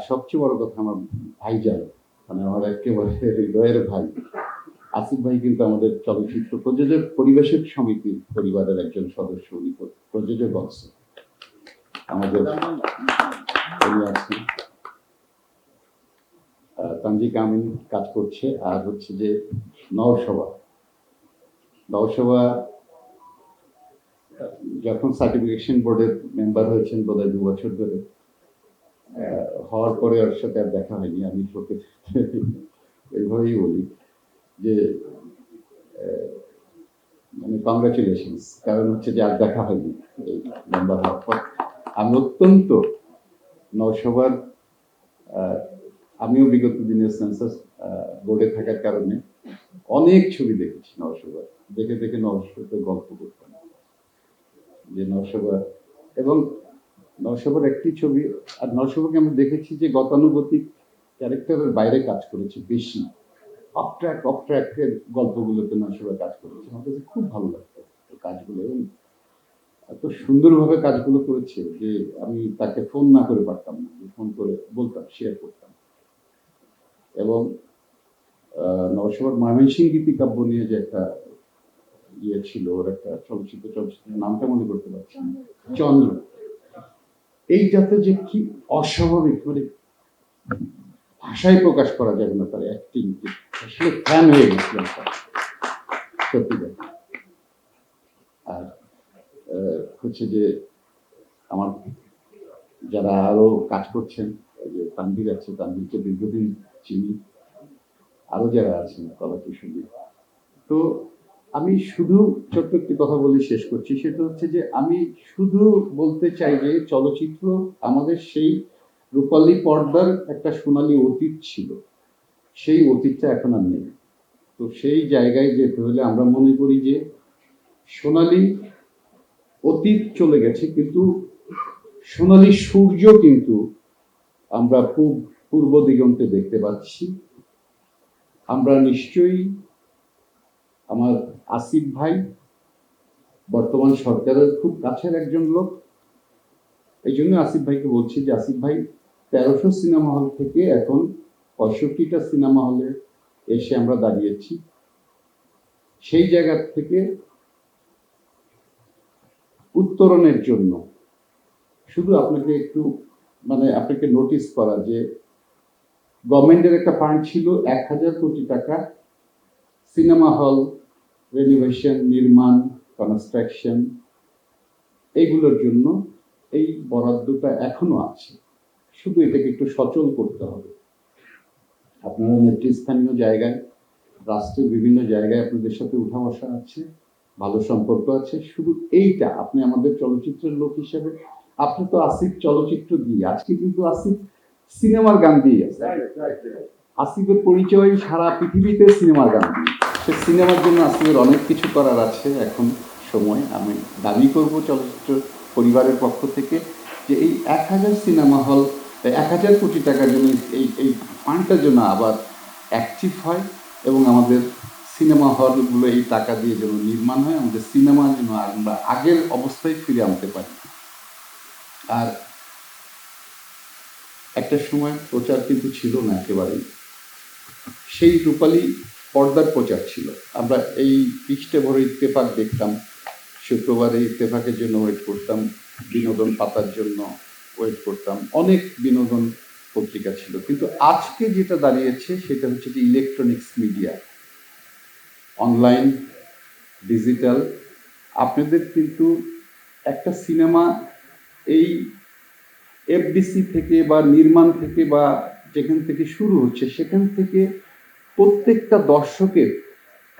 সবচেয়ে বড় কথা আমার ভাইজান, মানে আমার একেবারে হৃদয়ের ভাই আসিফ ভাই কিন্তু আমাদের চলচ্চিত্র প্রযোজক পরিবেশক সমিতির পরিবারের একজন সদস্য। উনি প্রযোজক অংশ আমাদের উনি আছেন। তানজিক আমিন কাজ করছে। আর হচ্ছে যে নওশোভা যখন সার্টিফিকেশন বোর্ডের মেম্বার হয়েছেন বোধহয় 2 বছর ধরে, হওয়ার পরে ওর সাথে আর দেখা হয়নি। আমি তোকে এইভাবেই বলি যে মানে কংগ্রাচুলেশনস, কারণ হচ্ছে যে আর দেখা হয়নি এই মেম্বার হওয়ার পর। আমি অত্যন্ত নওশোভার, আমিও বিগত দিনের সেন্সাস বোর্ডে থাকার কারণে অনেক ছবি দেখেছি নওশোভার। দেখে দেখে নওশোভার গল্প করতাম যে নওশোভা, এবং নওশোভার একটি ছবি। আর নওশোভাকে আমি দেখেছি যে গতানুগতিক ক্যারেক্টারের বাইরে কাজ করেছে বেশি। অফ ট্র্যাকের গল্পগুলোতে নওশোভা কাজ করেছে। আমার কাছে খুব ভালো লাগতো কাজগুলো, এবং এত সুন্দরভাবে কাজগুলো করেছে যে আমি তাকে ফোন না করে পারতাম না, ফোন করে বলতাম, শেয়ার করতাম। এবং নওশোভার ময়মনসিংহ গীতিকাব্য নিয়ে যে একটা ইয়ে ছিল, ওর একটা চলচ্চিত্রের নামটা মনে করতে পারছি না, চন্দ্র। এইটাতে যে কি অস্বাভাবিক, মানে ভাষায় প্রকাশ করা যাবে না তার অ্যাক্টিং। আসলে ফ্যান হয়ে গেছিলাম সত্যি কথা। আর হচ্ছে যে আমার যারা আরো কাজ করছেন, যে তানভীর আছে, তানভীরকে দীর্ঘদিন চিনি, আরো যারা আছেন কলাকুশলী। তো আমি শুধু ছোট্ট একটি কথা বলে শেষ করছি, সেটা হচ্ছে যে আমি শুধু বলতে চাই যে চলচ্চিত্র আমাদের সেই রূপালী পর্দার একটা সোনালী অতীত ছিল, সেই অতীতটা এখন আর নেই। তো সেই জায়গায় যেতে হলে আমরা মনে করি যে সোনালী অতীত চলে গেছে, কিন্তু সোনালী সূর্য কিন্তু আমরা খুব পূর্ব দিগন্তে দেখতে পাচ্ছি। আমরা নিশ্চয়ই, আমার আসিফ ভাই বর্তমান সরকারের খুব কাছের একজন লোক, এই জন্য আসিফ ভাইকে বলছি যে আসিফ ভাই 1300 সিনেমা হল থেকে এখন 65টা সিনেমা হলে এসে আমরা দাঁড়িয়েছি। সেই জায়গা থেকে উত্তরণের জন্য শুধু আপনাকে একটু আপনাকে নোটিস করা যে গভর্নমেন্টের একটা ফান্ড ছিল 1000 কোটি টাকা সিনেমা হল রেনোভেশন, নির্মাণ, কনস্ট্রাকশন, এইগুলোর জন্য। এই বরাদ্দটা এখনো আছে, শুধু এটাকে একটু সচল করতে হবে। আপনারা নেতৃস্থানীয় জায়গায়, রাষ্ট্রের বিভিন্ন জায়গায় আপনাদের সাথে উঠা বসা আছে, ভালো সম্পর্ক আছে। শুধু এইটা আপনি আমাদের চলচ্চিত্রের লোক হিসেবে, আপনি তো আসিফ চলচ্চিত্র দিয়ে, আজকে কিন্তু আসিফ সিনেমার গান দিয়ে আছে। আসিফের পরিচয় সারা পৃথিবীতে সিনেমার গান। সে সিনেমার জন্য আসিফের অনেক কিছু করার আছে এখন সময়। আমি দাবি করব চলচ্চিত্র পরিবারের পক্ষ থেকে যে এই 1000 সিনেমা হল, 1000 কোটি টাকার জন্য এই ফান্ডটার জন্য আবার অ্যাক্টিভ হয়, এবং আমাদের সিনেমা হলগুলো এই টাকা দিয়ে যেন নির্মাণ হয়, আমাদের সিনেমা যেন আমরা আগের অবস্থায় ফিরে আনতে পারি। আর একটা সময় প্রচার কিন্তু ছিল না একেবারেই, সেই রূপালী পর্দার প্রচার ছিল। আমরা এই পৃষ্ঠে ভরে ইত্তেফাক দেখতাম, শুক্রবারে ইত্তেফাকের জন্য ওয়েট করতাম, বিনোদন পাতার জন্য ওয়েট করতাম, অনেক বিনোদন পত্রিকা ছিল। কিন্তু আজকে যেটা দাঁড়িয়েছে সেটা হচ্ছে যে ইলেকট্রনিক্স মিডিয়া, অনলাইন, ডিজিটাল। আপনাদের কিন্তু একটা সিনেমা এই এফডিসি থেকে বা নির্মাণ থেকে বা যেখান থেকে শুরু হচ্ছে সেখান থেকে প্রত্যেকটা দর্শকের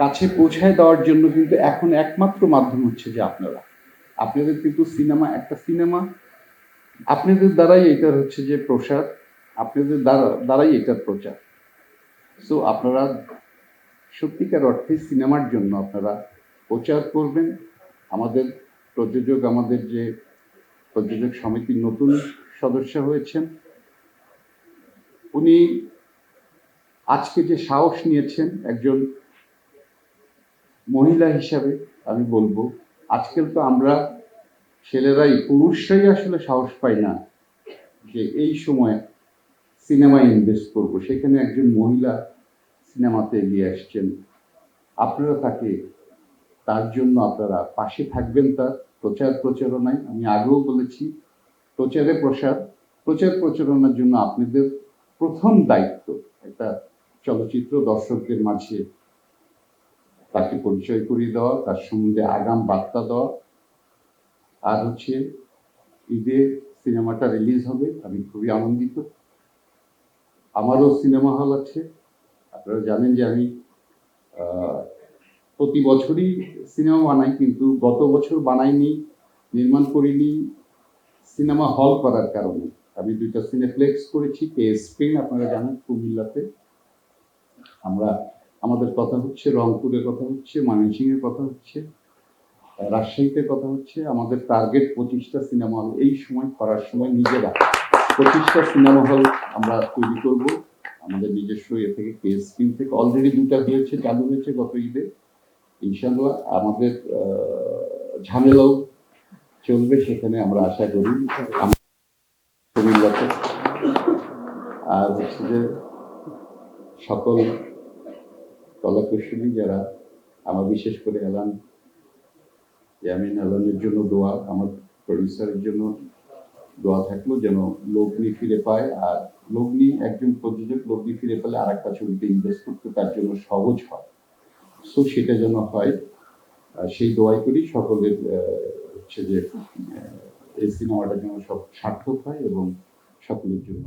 কাছে পৌঁছায় দেওয়ার জন্য কিন্তু এখন একমাত্র মাধ্যম হচ্ছে যে আপনাদের কিন্তু একটা সিনেমা আপনাদের দ্বারাই এটার হচ্ছে যে প্রসার, আপনাদের দ্বারাই এটার প্রচার। সো আপনারা সত্যিকার অর্থে সিনেমার জন্য আপনারা প্রচার করবেন। আমাদের যে প্রযোজক সমিতির নতুন সদস্য হয়েছেন, উনি আজকে যে সাহস নিয়েছেন একজন মহিলা হিসাবে, আমি বলবো আজকাল তো আমরা ছেলেরাই, পুরুষরাই আসলে সাহস পাই না যে এই সময় সিনেমায় ইনভেস্ট করব, সেখানে একজন মহিলা সিনেমাতে এগিয়ে আসছেন, আপনারা তার জন্য আপনারা পাশে থাকবেন, তার প্রচারণায়। আমি আগেও বলেছি, প্রচার প্রচারণার জন্য আপনাদের প্রথম দায়িত্ব একটা চলচ্চিত্র দর্শকদের মাঝে তাকে পরিচয় করিয়ে দেওয়া, তার সম্বন্ধে আগাম বার্তা দেওয়া। আর হচ্ছে ঈদে সিনেমাটা রিলিজ হবে, আমি খুবই আনন্দিত। আমারও সিনেমা হল আছে, আপনারা জানেন যে আমি প্রতি বছরই সিনেমা বানাই, কিন্তু গত বছর বানাইনি, নির্মাণ করিনি সিনেমা হল করার কারণে। আমি 2টা সিনেপ্লেক্স করেছি, স্ক্রিন আপনারা জানেন কুমিল্লাতে, আমাদের কথা হচ্ছে, রংপুরের কথা হচ্ছে, ময়মনসিংহের কথা হচ্ছে, রাজশাহীতে কথা হচ্ছে। আমাদের টার্গেট 25টা সিনেমা হল এই সময় করার সময় নিজেরা 25টা সিনেমা হল আমরা তৈরি করব আমাদের নিজস্ব থেকে স্ক্রিন থেকে। অলরেডি 2টা হয়েছে, চালু হয়েছে গত ঈদে। ইনশাআল্লাহ আমাদের ঝামেলাও চলবে সেখানে, আমরা আশা করি। কুমিল্লাতে আর হচ্ছে যে সকল কলাকুশলী যারা, আমার বিশেষ করে এলানের জন্য দোয়া, আমার প্রডিউসারের জন্য দোয়া থাকলো যেন লগ্নি ফিরে পায়। আর একজন প্রযোজক লগ্নি ফিরে পেলে আর একটা ছবিতে ইনভেস্ট করতে তার জন্য সহজ হয়, সো সেটা যেন হয়, সেই দোয়াই করি। সকলের হচ্ছে যে এই সিনেমাটা যেন সব সার্থক হয় এবং সকলের জন্য